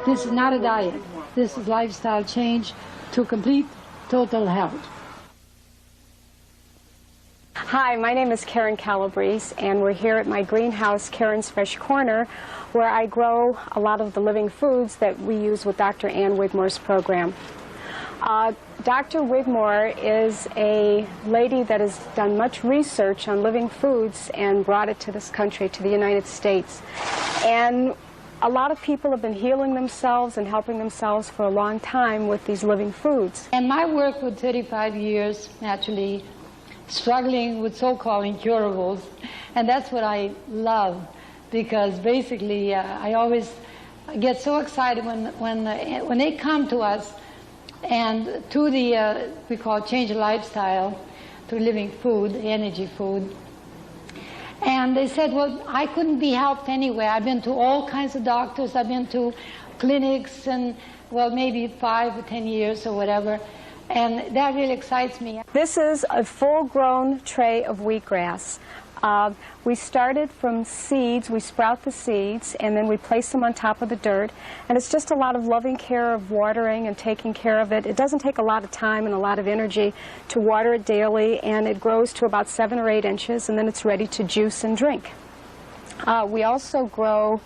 This is not a diet. This is lifestyle change to complete total health. Hi, my name is Karen Calabrese, and we're here at my greenhouse, Karen's Fresh Corner, where I grow a lot of the living foods that we use with Dr. Ann Wigmore's program. Dr. Wigmore is a lady that has done much research on living foods and brought it to this country, to the United States. And a lot of people have been healing themselves and helping themselves for a long time with these living foods. And my work for 35 years, naturally, struggling with so-called incurables, and that's what I love, because basically I always get so excited when they come to us and to the we call change lifestyle, to living food, energy food. And they said, well, I couldn't be helped anyway. I've been to all kinds of doctors. I've been to clinics, and well, maybe 5 or 10 years or whatever. And that really excites me. This is a full-grown tray of wheatgrass. We started from seeds. We sprout the seeds, and then we place them on top of the dirt. And it's just a lot of loving care of watering and taking care of it. It doesn't take a lot of time and a lot of energy to water it daily, and it grows to about 7 or 8 inches, and then it's ready to juice and drink. We also grow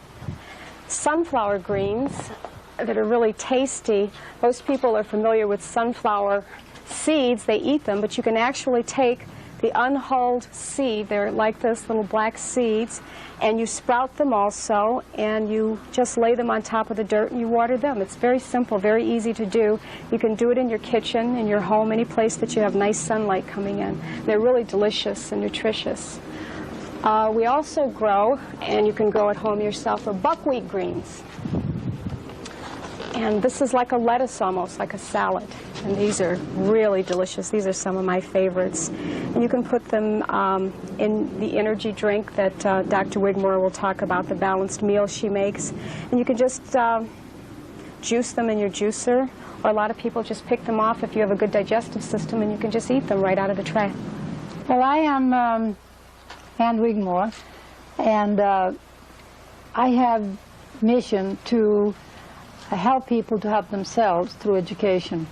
sunflower greens that are really tasty. Most people are familiar with sunflower seeds. They eat them, but you can actually take the unhulled seed, they're like this, little black seeds, and you sprout them also, and you just lay them on top of the dirt and you water them. It's very simple, very easy to do. You can do it in your kitchen, in your home, any place that you have nice sunlight coming in. They're really delicious and nutritious. We also grow, and you can grow at home yourself, are buckwheat greens. And this is like a lettuce almost, like a salad. And these are really delicious. These are some of my favorites. And you can put them in the energy drink that Dr. Wigmore will talk about, the balanced meal she makes. And you can just juice them in your juicer. Or a lot of people just pick them off if you have a good digestive system, and you can just eat them right out of the tray. Well, I am Ann Wigmore, and I have mission to help people to help themselves through education.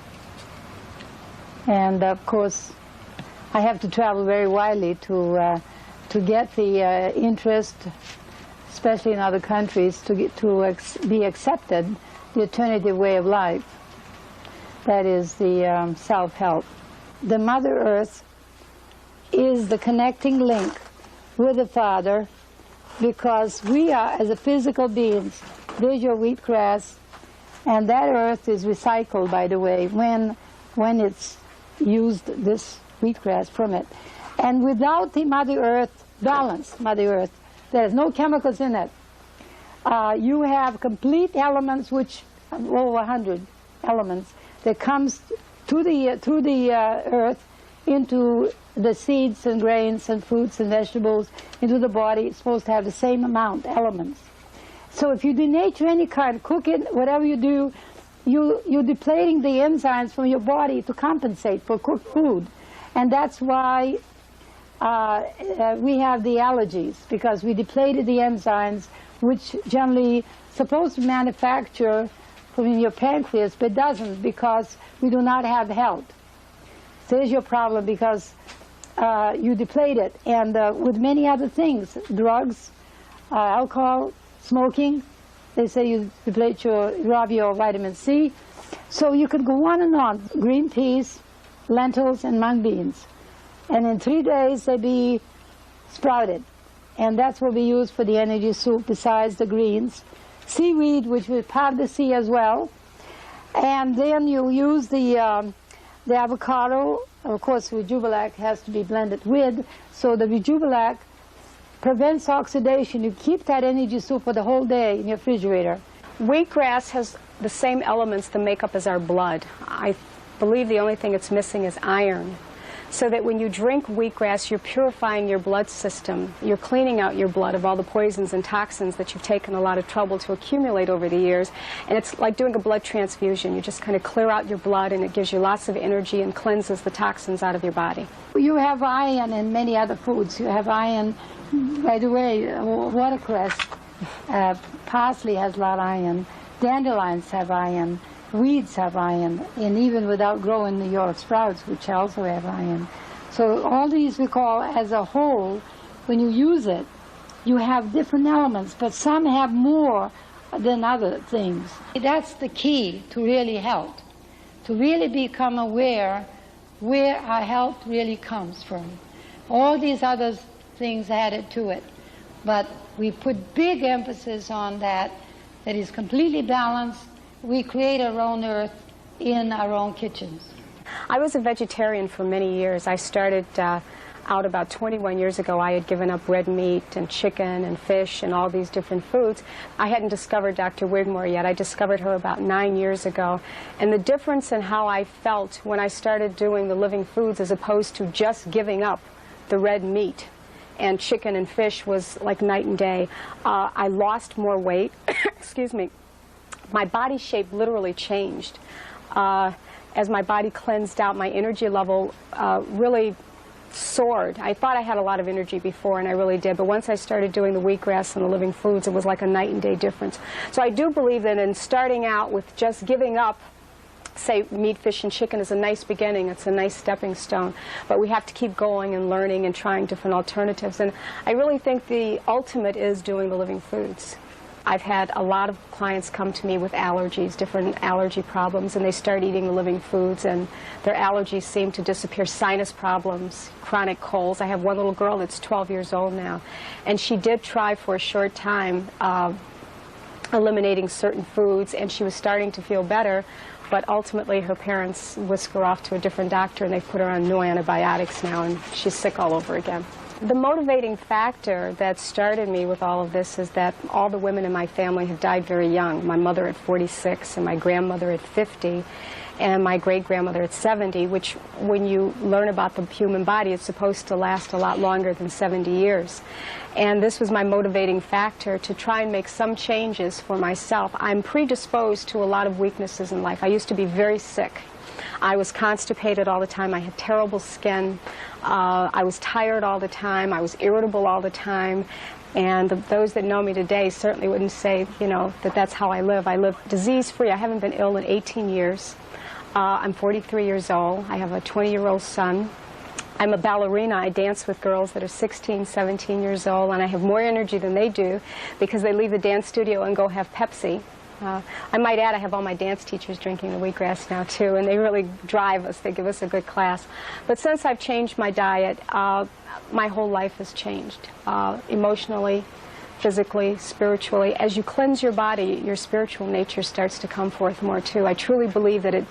And of course, I have to travel very widely to get the interest, especially in other countries, to be accepted the alternative way of life. That is the self-help. The Mother Earth is the connecting link with the Father, because we are, as a physical beings, there's your wheatgrass, and that earth is recycled, by the way, when it's used, this wheatgrass from it. And without the Mother Earth, balanced Mother Earth, there's no chemicals in it. You have complete elements, which over 100 elements, that comes through the earth into the seeds and grains and fruits and vegetables, into the body. It's supposed to have the same amount, elements. So if you denature any kind, cook it, whatever you do, you're depleting the enzymes from your body to compensate for cooked food. And that's why we have the allergies, because we depleted the enzymes, which generally supposed to manufacture from your pancreas, but doesn't, because we do not have health. There's your problem, because you deplete it. And with many other things, drugs, alcohol, smoking, they say you deplete rob your vitamin C. So you could go on and on. Green peas, lentils, and mung beans. And in 3 days, they be sprouted. And that's what we use for the energy soup, besides the greens. Seaweed, which is part of the sea as well. And then you use the avocado. Of course, Rejubilac has to be blended with. So the Rejubilac prevents oxidation. You keep that energy soup for the whole day in your refrigerator. Wheatgrass has the same elements that make up as our blood. I believe the only thing it's missing is iron. So that when you drink wheatgrass, you're purifying your blood system. You're cleaning out your blood of all the poisons and toxins that you've taken a lot of trouble to accumulate over the years. And it's like doing a blood transfusion. You just kind of clear out your blood, and it gives you lots of energy and cleanses the toxins out of your body. You have iron in many other foods. You have iron, by the way, watercress, parsley has a lot of iron. Dandelions have iron, weeds have iron, and even without growing New York sprouts, which also have iron. So all these we call as a whole, when you use it, you have different elements, but some have more than other things. That's the key to really health, to really become aware where our health really comes from. All these other things added to it, but we put big emphasis on that is completely balanced. We create our own earth in our own kitchens. I was a vegetarian for many years. I started out about 21 years ago. I had given up red meat and chicken and fish and all these different foods. I hadn't discovered Dr. Wigmore yet. I discovered her about 9 years ago. And the difference in how I felt when I started doing the living foods as opposed to just giving up the red meat and chicken and fish was like night and day. I lost more weight. Excuse me. My body shape literally changed. As my body cleansed out, my energy level really soared. I thought I had a lot of energy before, and I really did, but once I started doing the wheatgrass and the living foods, it was like a night and day difference. So I do believe that in starting out with just giving up, say, meat, fish, and chicken is a nice beginning. It's a nice stepping stone, but we have to keep going and learning and trying different alternatives, and I really think the ultimate is doing the living foods. I've had a lot of clients come to me with allergies, different allergy problems, and they start eating the living foods, and their allergies seem to disappear. Sinus problems, chronic colds. I have one little girl that's 12 years old now, and she did try for a short time eliminating certain foods, and she was starting to feel better, but ultimately her parents whisked her off to a different doctor, and they put her on new antibiotics now, and she's sick all over again. The motivating factor that started me with all of this is that all the women in my family have died very young. My mother at 46, and my grandmother at 50, and my great-grandmother at 70, which when you learn about the human body, it's supposed to last a lot longer than 70 years. And this was my motivating factor to try and make some changes for myself. I'm predisposed to a lot of weaknesses in life. I used to be very sick. I was constipated all the time. I had terrible skin. I was tired all the time. I was irritable all the time. And those that know me today certainly wouldn't say, you know, that that's how I live. I live disease-free. I haven't been ill in 18 years. I'm 43 years old. I have a 20-year-old son. I'm a ballerina. I dance with girls that are 16, 17 years old, and I have more energy than they do because they leave the dance studio and go have Pepsi. I might add I have all my dance teachers drinking the wheatgrass now too, and they really drive us. They give us a good class. But since I've changed my diet, my whole life has changed, emotionally, physically, spiritually. As you cleanse your body, your spiritual nature starts to come forth more too. I truly believe that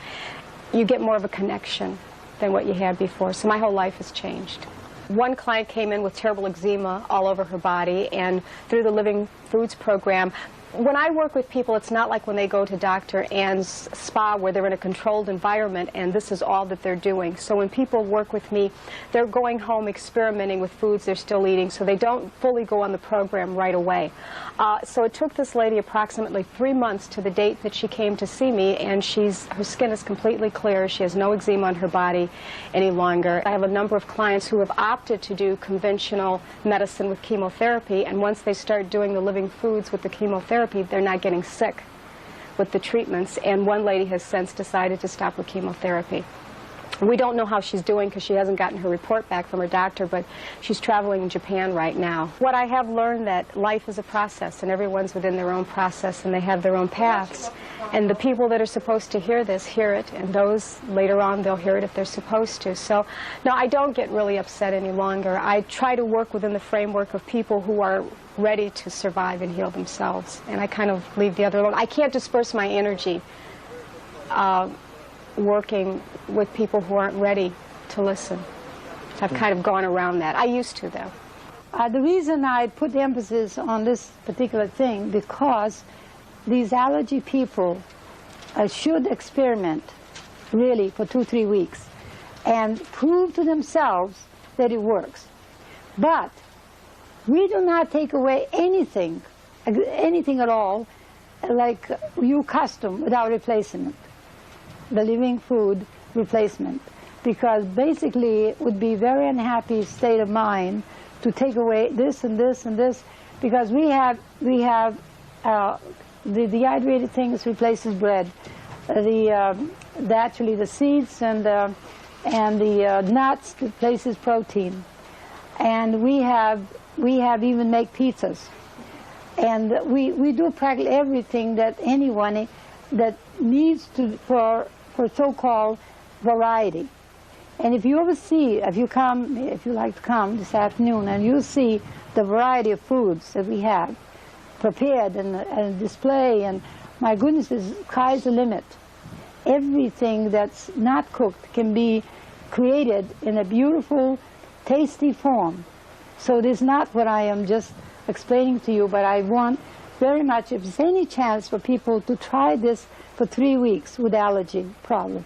you get more of a connection than what you had before. So my whole life has changed. One client came in with terrible eczema all over her body, and through the Living Foods program, when I work with people, it's not like when they go to Dr. Ann's spa where they're in a controlled environment and this is all that they're doing. So when people work with me, they're going home experimenting with foods they're still eating, so they don't fully go on the program right away. So it took this lady approximately 3 months to the date that she came to see me, and her skin is completely clear. She has no eczema on her body any longer. I have a number of clients who have opted to do conventional medicine with chemotherapy, and once they start doing the living foods with the chemotherapy, they're not getting sick with the treatments, and one lady has since decided to stop with chemotherapy. We don't know how she's doing because she hasn't gotten her report back from her doctor, but she's traveling in Japan right now. What I have learned that life is a process, and everyone's within their own process, and they have their own paths. And the people that are supposed to hear this hear it, and those later on they'll hear it if they're supposed to. So no, I don't get really upset any longer. I try to work within the framework of people who are ready to survive and heal themselves, and I kind of leave the other alone. I can't disperse my energy working with people who aren't ready to listen. So I've kind of gone around that. I used to, though. The reason I put the emphasis on this particular thing, because these allergy people should experiment really for 2-3 weeks and prove to themselves that it works. But we do not take away anything at all, like you custom, without replacing it. The living food replacement, because basically it would be very unhappy state of mind to take away this and this and this, because we have The dehydrated things replaces bread. Actually the seeds and the nuts replaces protein. And we have even make pizzas. And we do practically everything that anyone that needs to for so-called variety. And if you ever see, if you like to come this afternoon, and you see the variety of foods that we have prepared and display, and my goodness, the sky's the limit. Everything that's not cooked can be created in a beautiful, tasty form. So it is not what I am just explaining to you, but I want very much, if there's any chance for people to try this for 3 weeks with allergy problem.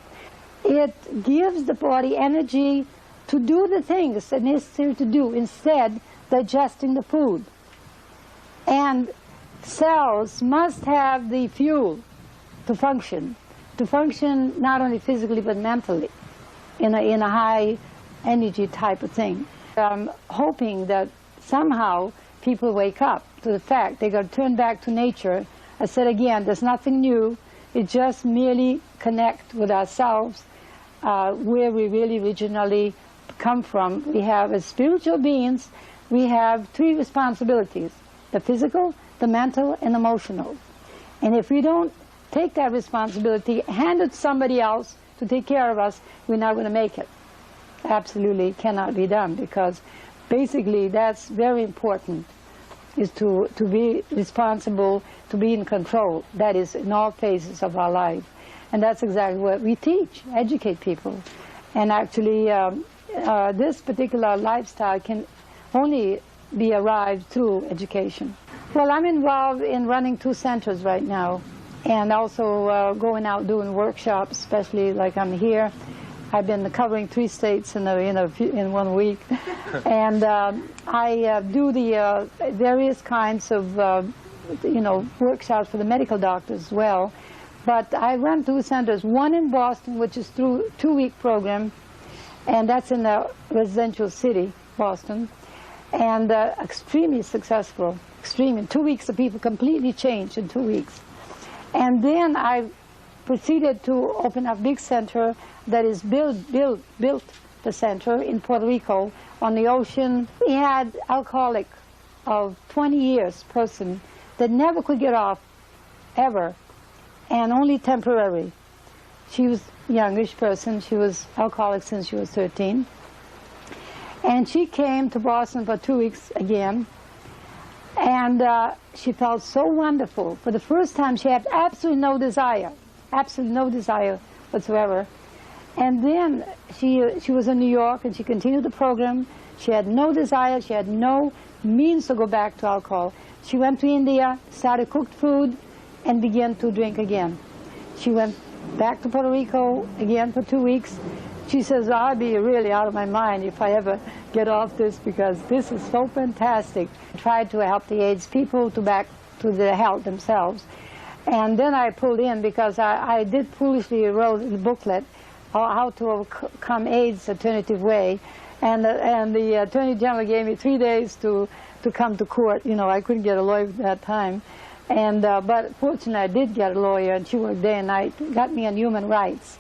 It gives the body energy to do the things that are necessary to do, instead digesting the food. And cells must have the fuel to function not only physically but mentally in a high energy type of thing. I'm hoping that somehow people wake up to the fact they got to turn back to nature. I said again, there's nothing new. It just merely connect with ourselves, where we really originally come from. We have, as spiritual beings, we have 3 responsibilities: the physical, the mental, and emotional. And if we don't take that responsibility, hand it to somebody else to take care of us, we're not going to make it. Absolutely cannot be done, because basically that's very important, is to be responsible, to be in control. That is in all phases of our life. And that's exactly what we teach, educate people. And actually this particular lifestyle can only be arrived through education. Well, I'm involved in running 2 centers right now, and also going out doing workshops, especially like I'm here. I've been covering 3 states in 1 week. And I do the various kinds of workshops for the medical doctors as well. But I run 2 centers, one in Boston, which is through 2-week program, and that's in the residential city, Boston, and extremely successful, extreme. In 2 weeks, the people completely changed in 2 weeks. And then I proceeded to open a big center that is built the center in Puerto Rico on the ocean. We had alcoholic of 20 years person that never could get off, ever, and only temporary. She was a youngish person. She was alcoholic since she was 13. And she came to Boston for 2 weeks again, and she felt so wonderful. For the first time, she had absolutely no desire whatsoever. And then she was in New York, and she continued the program. She had no desire. She had no means to go back to alcohol. She went to India, started cooked food, and began to drink again. She went back to Puerto Rico again for 2 weeks. She says, I'll be really out of my mind if I ever get off this, because this is so fantastic. I tried to help the AIDS people to back to their health themselves. And then I pulled in, because I did foolishly wrote a booklet, How to Overcome AIDS Alternative Way. And the Attorney General gave me 3 days to come to court. You know, I couldn't get a lawyer at that time. And but fortunately, I did get a lawyer, and she worked day and night, got me on human rights.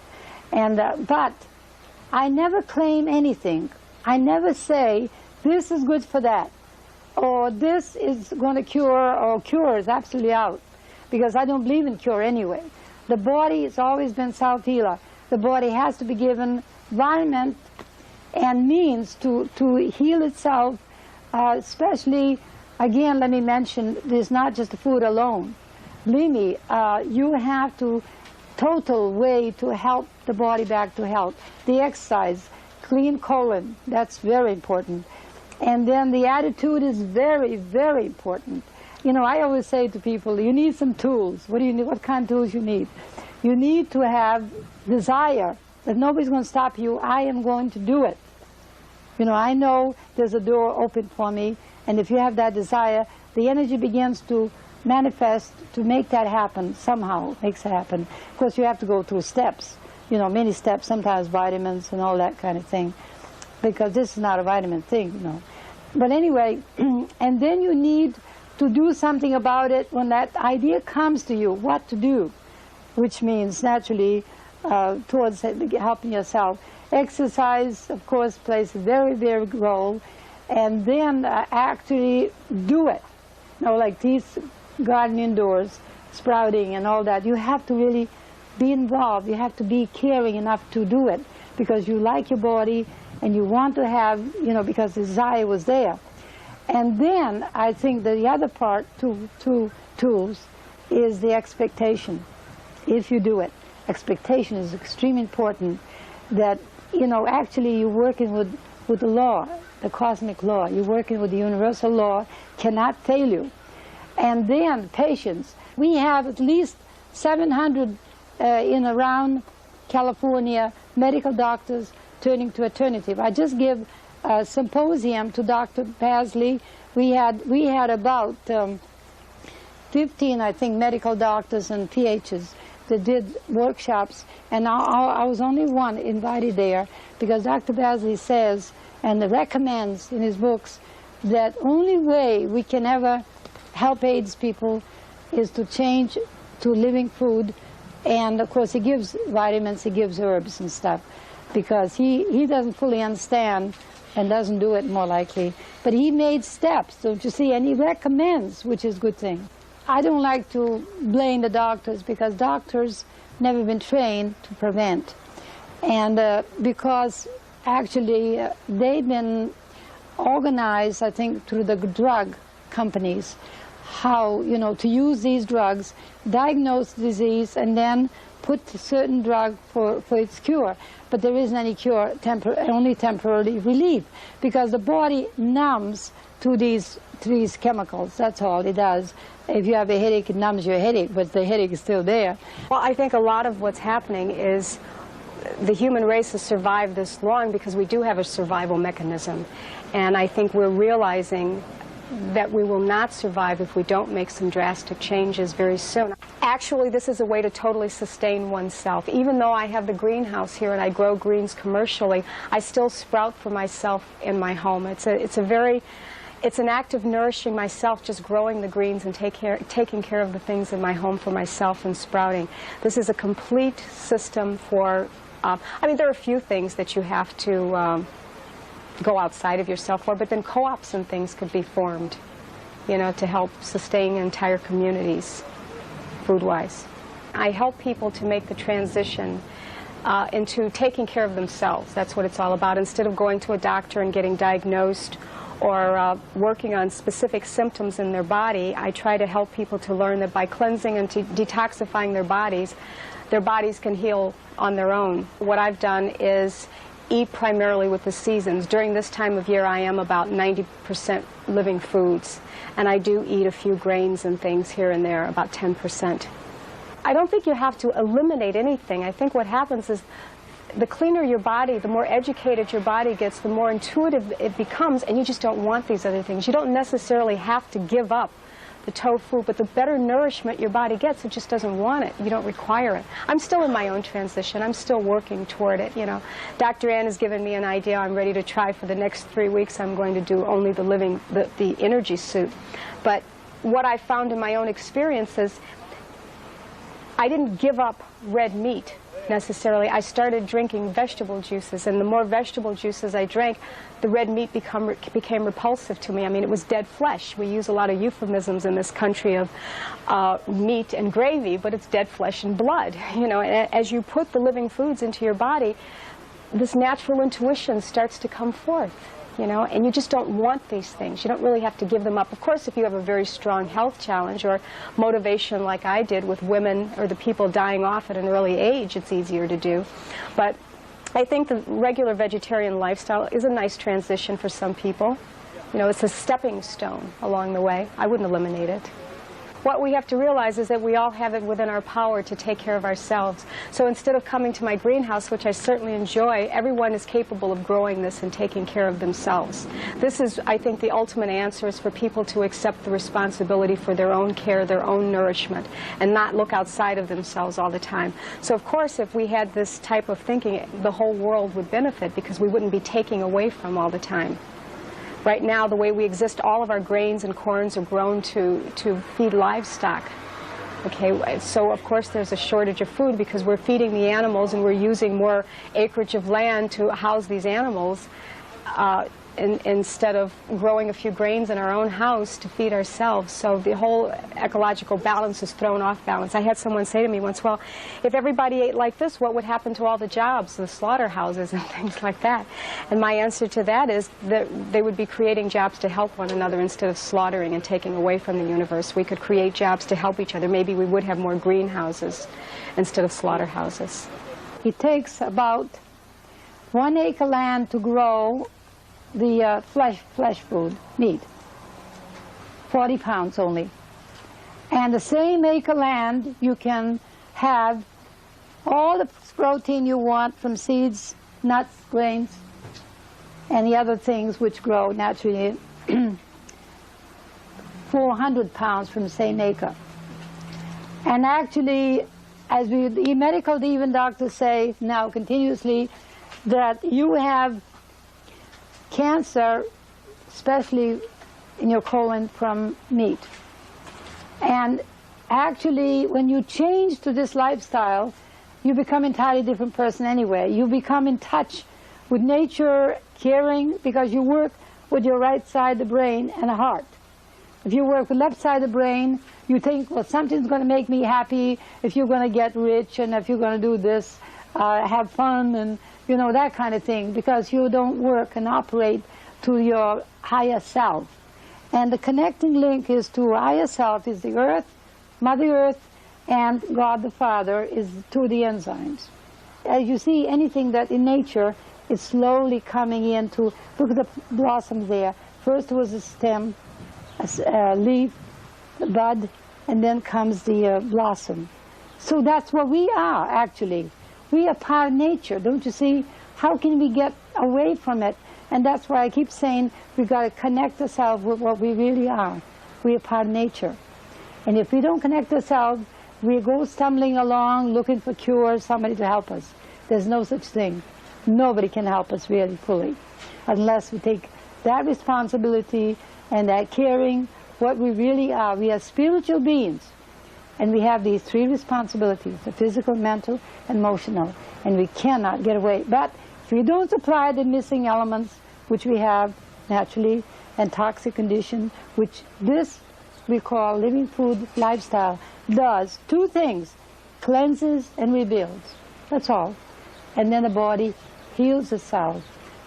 And but I never claim anything. I never say, this is good for that, or this is going to cure, or cure is absolutely out, because I don't believe in cure anyway. The body has always been self-healer. The body has to be given environment and means to heal itself, especially, again, let me mention, there's not just the food alone. Believe me, you have to total way to help the body back to health. The exercise, clean colon, that's very important. And then the attitude is very, very important. You know, I always say to people, you need some tools. What do you need? What kind of tools you need? You need to have desire, that nobody's going to stop you. I am going to do it. You know, I know there's a door open for me, and if you have that desire, the energy begins to manifest to make that happen somehow, makes it happen. Of course, you have to go through steps, you know, many steps, sometimes vitamins and all that kind of thing, because this is not a vitamin thing, you know. But anyway, and then you need to do something about it when that idea comes to you, what to do, which means naturally towards helping yourself. Exercise, of course, plays a very, very big role, and then actually do it. You know, like these garden indoors, sprouting and all that, you have to really be involved. You have to be caring enough to do it because you like your body and you want to have, you know, because the desire was there. And then I think that the other part, tools, is the expectation. If you do it, expectation is extremely important. That, you know, actually you're working with the law, the cosmic law. You're working with the universal law, cannot fail you. And then patience. We have at least 700 in around California medical doctors turning to alternative. I just gave a symposium to Dr. Pasley. We had about 15, I think, medical doctors and PHs that did workshops, and I was only one invited there because Dr. Pasley says and recommends in his books that only way we can ever help AIDS people is to change to living food, and of course he gives vitamins, he gives herbs and stuff, because he doesn't fully understand and doesn't do it more likely, but he made steps, don't you see, and he recommends, which is a good thing. I don't like to blame the doctors because doctors never been trained to prevent, and because actually they've been organized, I think, through the drug companies, how, you know, to use these drugs, diagnose disease, and then put a certain drug for its cure. But there isn't any cure, only temporary relief, because the body numbs to these chemicals. That's all it does. If you have a headache, it numbs your headache, but the headache is still there. Well, I think a lot of what's happening is the human race has survived this long because we do have a survival mechanism. And I think we're realizing that we will not survive if we don't make some drastic changes very soon. Actually, this is a way to totally sustain oneself. Even though I have the greenhouse here and I grow greens commercially, I still sprout for myself in my home. It's an act of nourishing myself, just growing the greens and taking care of the things in my home for myself and sprouting. This is a complete system for, I mean, there are a few things that you have to go outside of yourself for, but then co-ops and things could be formed, you know, to help sustain entire communities, food-wise. I help people to make the transition into taking care of themselves. That's what it's all about. Instead of going to a doctor and getting diagnosed or working on specific symptoms in their body, I try to help people to learn that by cleansing and detoxifying their bodies can heal on their own. What I've done is eat primarily with the seasons. During this time of year, I am about 90% living foods, and I do eat a few grains and things here and there, about 10%. I don't think you have to eliminate anything. I think what happens is the cleaner your body, the more educated your body gets, the more intuitive it becomes, and you just don't want these other things. You don't necessarily have to give up the tofu, but the better nourishment your body gets, it just doesn't want it. You don't require it. I'm still in my own transition. I'm still working toward it, you know. Dr. Ann has given me an idea I'm ready to try for the next 3 weeks. I'm going to do only the energy soup. But what I found in my own experience is I didn't give up red meat necessarily. I started drinking vegetable juices, and the more vegetable juices I drank, the red meat became repulsive to me. I mean, it was dead flesh. We use a lot of euphemisms in this country of meat and gravy, but it's dead flesh and blood. You know, and as you put the living foods into your body, this natural intuition starts to come forth. You know, and you just don't want these things. You don't really have to give them up. Of course, if you have a very strong health challenge or motivation like I did with women or the people dying off at an early age, it's easier to do. But I think the regular vegetarian lifestyle is a nice transition for some people. You know, it's a stepping stone along the way. I wouldn't eliminate it. What we have to realize is that we all have it within our power to take care of ourselves. So instead of coming to my greenhouse, which I certainly enjoy, everyone is capable of growing this and taking care of themselves. This is, I think, the ultimate answer is for people to accept the responsibility for their own care, their own nourishment, and not look outside of themselves all the time. So of course, if we had this type of thinking, the whole world would benefit because we wouldn't be taking away from all the time. Right now, the way we exist, all of our grains and corns are grown to feed livestock. Okay, so of course there's a shortage of food because we're feeding the animals and we're using more acreage of land to house these animals instead of growing a few grains in our own house to feed ourselves. So the whole ecological balance is thrown off balance. I had someone say to me once, well, if everybody ate like this, what would happen to all the jobs, the slaughterhouses and things like that? And my answer to that is that they would be creating jobs to help one another instead of slaughtering and taking away from the universe. We could create jobs to help each other. Maybe we would have more greenhouses instead of slaughterhouses. It takes about 1 acre land to grow the flesh food, meat, 40 pounds only. And the same acre land, you can have all the protein you want from seeds, nuts, grains, and the other things which grow naturally. 400 pounds from the same acre. And actually, as the medical even doctors say now continuously, that you have cancer, especially in your colon, from meat. And actually, when you change to this lifestyle, you become an entirely different person anyway. You become in touch with nature, caring, because you work with your right side of the brain and the heart. If you work with the left side of the brain, you think, well, something's going to make me happy, if you're going to get rich, and if you're going to do this, have fun, and you know, that kind of thing, because you don't work and operate to your higher self. And the connecting link is to higher self is the earth, Mother Earth, and God the Father is to the enzymes. As you see, anything that in nature is slowly coming into, look at the blossoms there. First was a stem, a leaf, a bud, and then comes the blossom. So that's what we are, actually. We are part of nature, don't you see? How can we get away from it? And that's why I keep saying we've got to connect ourselves with what we really are. We are part of nature. And if we don't connect ourselves, we go stumbling along looking for cures, somebody to help us. There's no such thing. Nobody can help us really fully unless we take that responsibility and that caring what we really are. We are spiritual beings. And we have these three responsibilities, the physical, mental, and emotional, and we cannot get away. But if we don't supply the missing elements, which we have naturally, and toxic condition, which this we call living food lifestyle, does two things, cleanses and rebuilds. That's all. And then the body heals itself.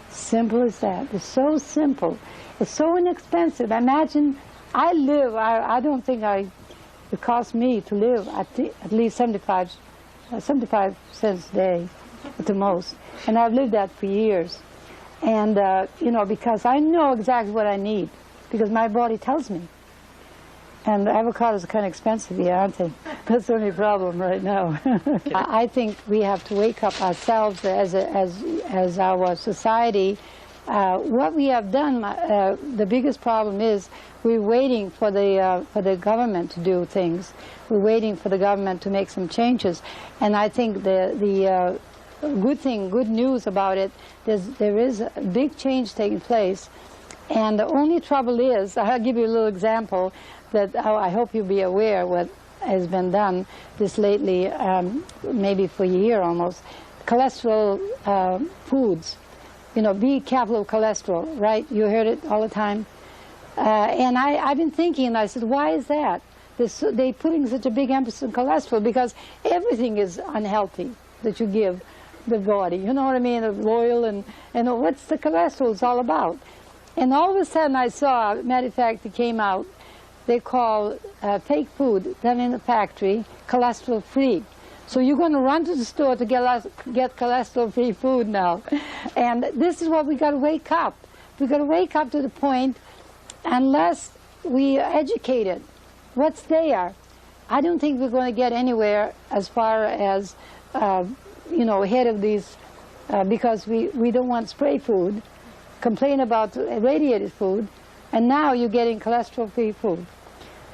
Simple as that. It's so simple. It's so inexpensive. Imagine, I don't think it costs me to live at least 75 cents a day at the most. And I've lived that for years. And, you know, because I know exactly what I need, because my body tells me. And avocados are kind of expensive here, aren't they? That's the only problem right now. I think we have to wake up ourselves as our society. What we have done, the biggest problem is we're waiting for the government to do things. We're waiting for the government to make some changes. And I think the good news about it, there is a big change taking place. And the only trouble is, I'll give you a little example that I hope you'll be aware what has been done this lately, maybe for a year almost. Cholesterol foods. You know, be careful of cholesterol, right? You heard it all the time. And I've been thinking, and I said, why is that? They're putting such a big emphasis on cholesterol because everything is unhealthy that you give the body. You know what I mean? The oil and what's the cholesterol is all about. And all of a sudden I saw, matter of fact, it came out, they call fake food done in a factory cholesterol-free. So you're going to run to the store to get cholesterol-free food now. And this is what we got to wake up. We've got to wake up to the point, unless we are educated, what's there? I don't think we're going to get anywhere as far as, you know, ahead of these, because we don't want spray food, complain about radiated food, and now you're getting cholesterol-free food.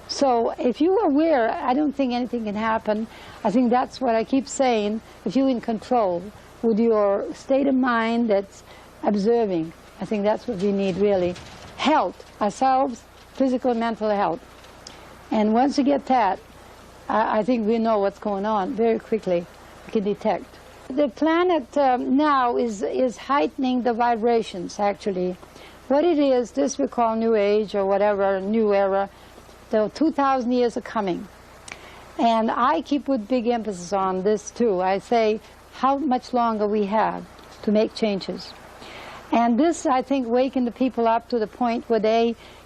So if you're aware, I don't think anything can happen. I think that's what I keep saying. If you're in control with your state of mind that's observing, I think that's what we need really. health, ourselves, physical and mental health. And once you get that, I think we know what's going on very quickly. We can detect. The planet now is heightening the vibrations, actually. What it is, this we call New Age or whatever, New Era. The 2,000 years are coming. And I keep with big emphasis on this too. I say how much longer we have to make changes. And this, I think, wakened the people up to the point where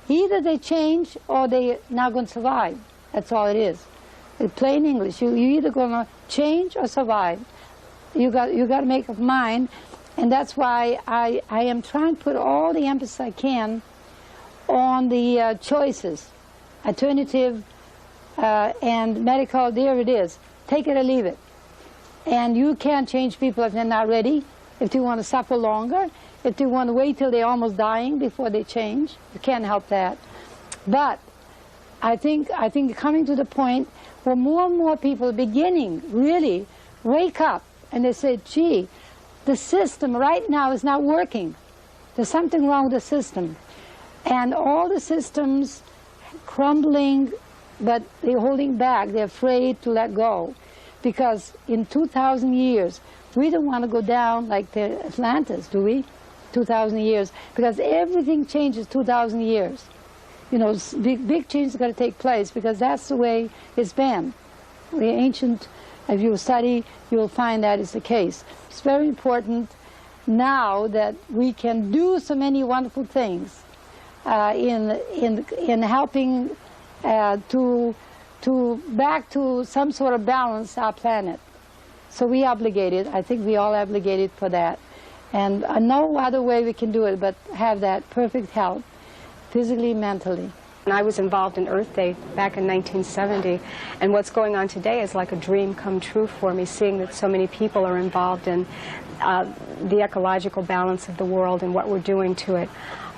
either they change or they're not going to survive. That's all it is. In plain English, you're either going to change or survive. You got to make up mind, and that's why I am trying to put all the emphasis I can on the choices, alternative and medical. There it is. Take it or leave it. And you can't change people if they're not ready, if they want to suffer longer, if they want to wait till they're almost dying before they change. You can't help that. But I think coming to the point where more and more people are beginning really wake up and they say, gee, the system right now is not working. There's something wrong with the system. And all the systems crumbling, but they're holding back. They're afraid to let go. Because in 2,000 years, we don't want to go down like the Atlantis, do we? 2,000 years. Because everything changes 2,000 years. You know, big changes got to take place because that's the way it's been. The ancient, if you study, you'll find that is the case. It's very important now that we can do so many wonderful things in helping to back to some sort of balance our planet. So we obligated, I think we all obligated for that. And no other way we can do it but have that perfect health, physically, mentally. And I was involved in Earth Day back in 1970, and what's going on today is like a dream come true for me, seeing that so many people are involved in the ecological balance of the world and what we're doing to it.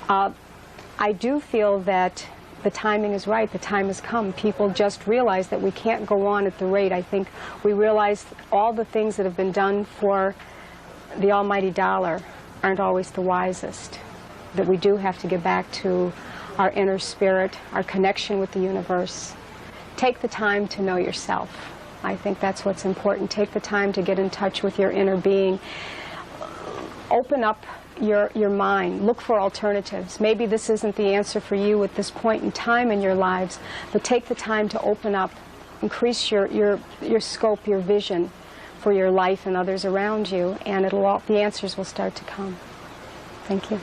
I do feel that the timing is right. The time has come. People just realize that we can't go on at the rate. I think we realize all the things that have been done for the almighty dollar aren't always the wisest, that we do have to get back to our inner spirit, our connection with the universe. Take the time to know yourself. I think that's what's important. Take the time to get in touch with your inner being. Open up your mind. Look for alternatives. Maybe this isn't the answer for you at this point in time in your lives, but take the time to open up, increase your scope, your vision for your life and others around you, and the answers will start to come. Thank you.